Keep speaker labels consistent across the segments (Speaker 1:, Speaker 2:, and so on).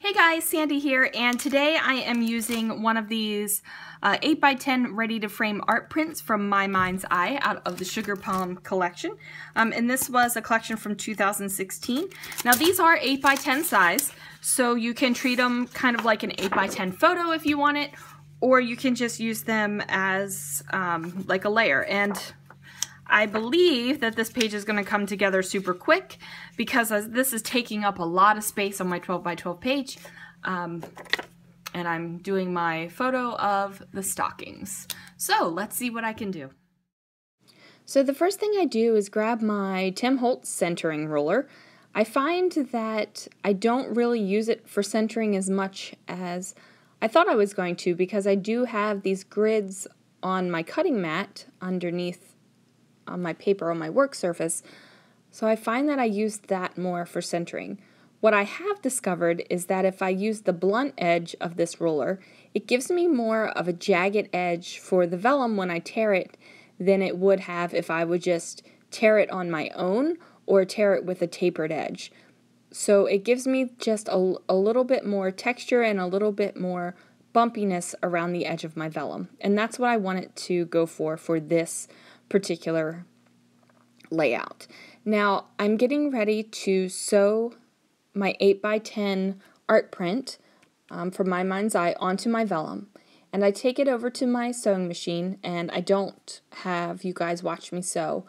Speaker 1: Hey guys, Sandy here, and today I am using one of these 8x10 ready-to-frame art prints from My Mind's Eye out of the Sugar Plum collection. And this was a collection from 2016. Now these are 8x10 size, so you can treat them kind of like an 8x10 photo if you want it, or you can just use them as like a layer. And I believe that this page is going to come together super quick because this is taking up a lot of space on my 12x12 page. And I'm doing my photo of the stockings. So let's see what I can do.
Speaker 2: So the first thing I do is grab my Tim Holtz centering ruler. I find that I don't really use it for centering as much as I thought I was going to, because I do have these grids on my cutting mat underneath on my paper on my work surface, so I find that I use that more for centering. What I have discovered is that if I use the blunt edge of this ruler, it gives me more of a jagged edge for the vellum when I tear it than it would have if I would just tear it on my own or tear it with a tapered edge. So it gives me just a little bit more texture and a little bit more bumpiness around the edge of my vellum, and that's what I want it to go for this particular layout. Now I'm getting ready to sew my 8x10 art print from My Mind's Eye onto my vellum, and I take it over to my sewing machine, and I don't have you guys watch me sew,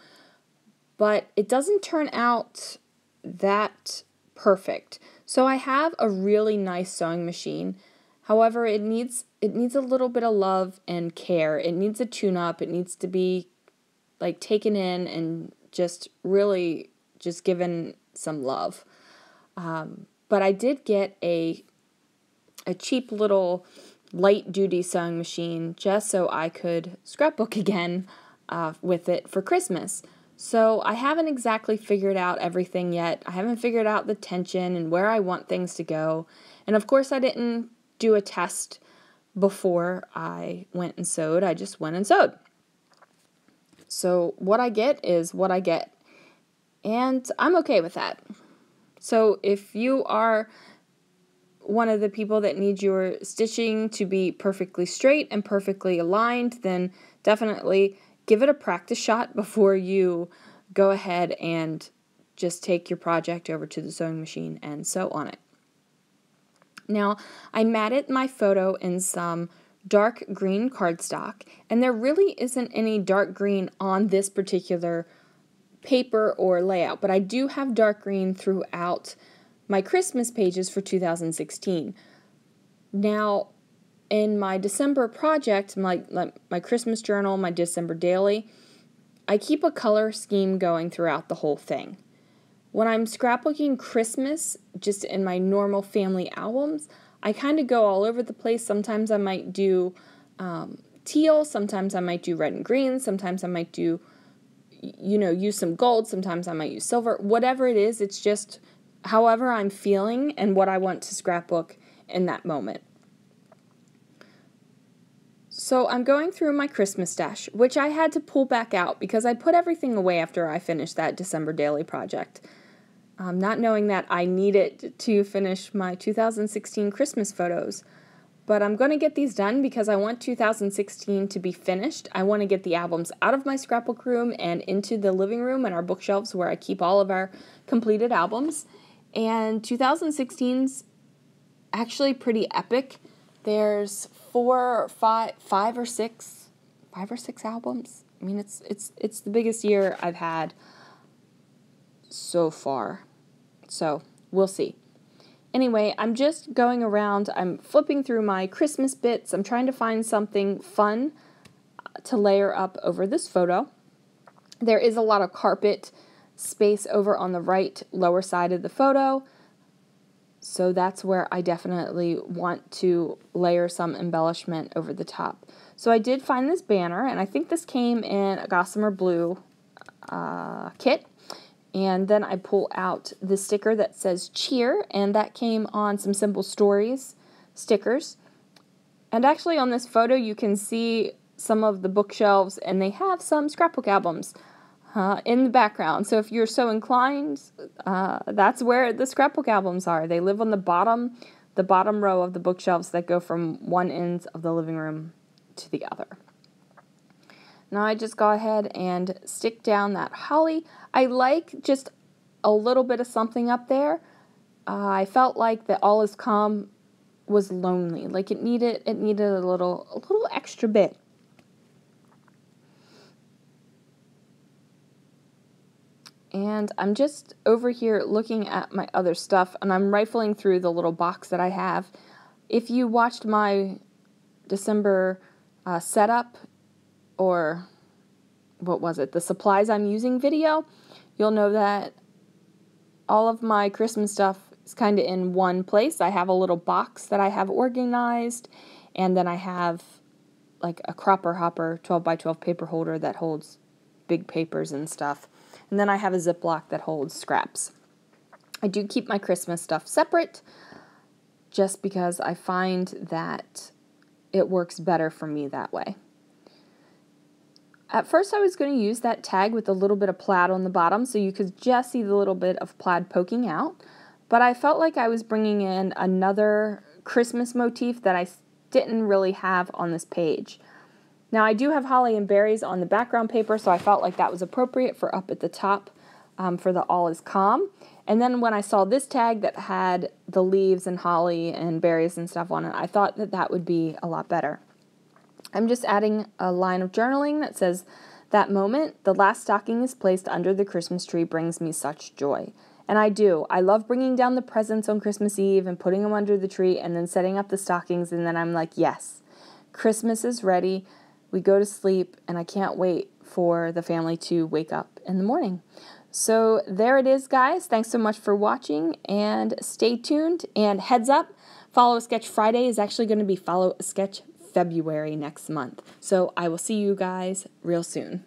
Speaker 2: but it doesn't turn out that perfect. So I have a really nice sewing machine. However, it needs a little bit of love and care. It needs a tune-up. It needs to be like taken in and just really just given some love. But I did get a cheap little light duty sewing machine just so I could scrapbook again with it for Christmas. So I haven't exactly figured out everything yet. I haven't figured out the tension and where I want things to go. And of course I didn't do a test before I went and sewed. I just went and sewed. So what I get is what I get, and I'm okay with that. So if you are one of the people that needs your stitching to be perfectly straight and perfectly aligned, then definitely give it a practice shot before you go ahead and just take your project over to the sewing machine and sew on it. Now, I matted my photo in some dark green cardstock, and there really isn't any dark green on this particular paper or layout, but I do have dark green throughout my Christmas pages for 2016. Now, in my December project, my Christmas journal, my December daily, I keep a color scheme going throughout the whole thing. When I'm scrapbooking Christmas, just in my normal family albums, I kind of go all over the place. Sometimes I might do teal, sometimes I might do red and green, sometimes I might do, use some gold, sometimes I might use silver. Whatever it is, it's just however I'm feeling and what I want to scrapbook in that moment. So I'm going through my Christmas stash, which I had to pull back out because I put everything away after I finished that December daily project. Not knowing that I needed to finish my 2016 Christmas photos. But I'm going to get these done because I want 2016 to be finished. I want to get the albums out of my scrapbook room and into the living room and our bookshelves where I keep all of our completed albums. And 2016's actually pretty epic. There's five or six albums. I mean, it's the biggest year I've had so far. So, we'll see. Anyway, I'm just going around, I'm flipping through my Christmas bits. I'm trying to find something fun to layer up over this photo. There is a lot of carpet space over on the right lower side of the photo, so that's where I definitely want to layer some embellishment over the top. So I did find this banner, and I think this came in a Gossamer Blue kit. And then I pull out the sticker that says cheer, and that came on some Simple Stories stickers. And actually on this photo you can see some of the bookshelves, and they have some scrapbook albums in the background. So if you're so inclined, that's where the scrapbook albums are. They live on the bottom the bottom row of the bookshelves that go from one end of the living room to the other. Now I just go ahead and stick down that holly. I like just a little bit of something up there. I felt like the All Is Calm was lonely. Like it needed a little extra bit. And I'm just over here looking at my other stuff, and I'm rifling through the little box that I have. If you watched my December setup, or what was it, the supplies I'm using video, you'll know that all of my Christmas stuff is kind of in one place. I have a little box that I have organized, and then I have like a Cropper Hopper 12 by 12 paper holder that holds big papers and stuff. And then I have a Ziploc that holds scraps. I do keep my Christmas stuff separate just because I find that it works better for me that way. At first I was going to use that tag with a little bit of plaid on the bottom so you could just see the little bit of plaid poking out. But I felt like I was bringing in another Christmas motif that I didn't really have on this page. Now, I do have holly and berries on the background paper, so I felt like that was appropriate for up at the top for the All Is Calm. And then when I saw this tag that had the leaves and holly and berries and stuff on it, I thought that that would be a lot better. I'm just adding a line of journaling that says, "That moment, the last stocking is placed under the Christmas tree, brings me such joy." And I do. I love bringing down the presents on Christmas Eve and putting them under the tree and then setting up the stockings, and then I'm like, yes, Christmas is ready. We go to sleep, and I can't wait for the family to wake up in the morning. So there it is, guys. Thanks so much for watching, and stay tuned. And heads up, Follow a Sketch Friday is actually going to be Follow a Sketch February next month. So I will see you guys real soon.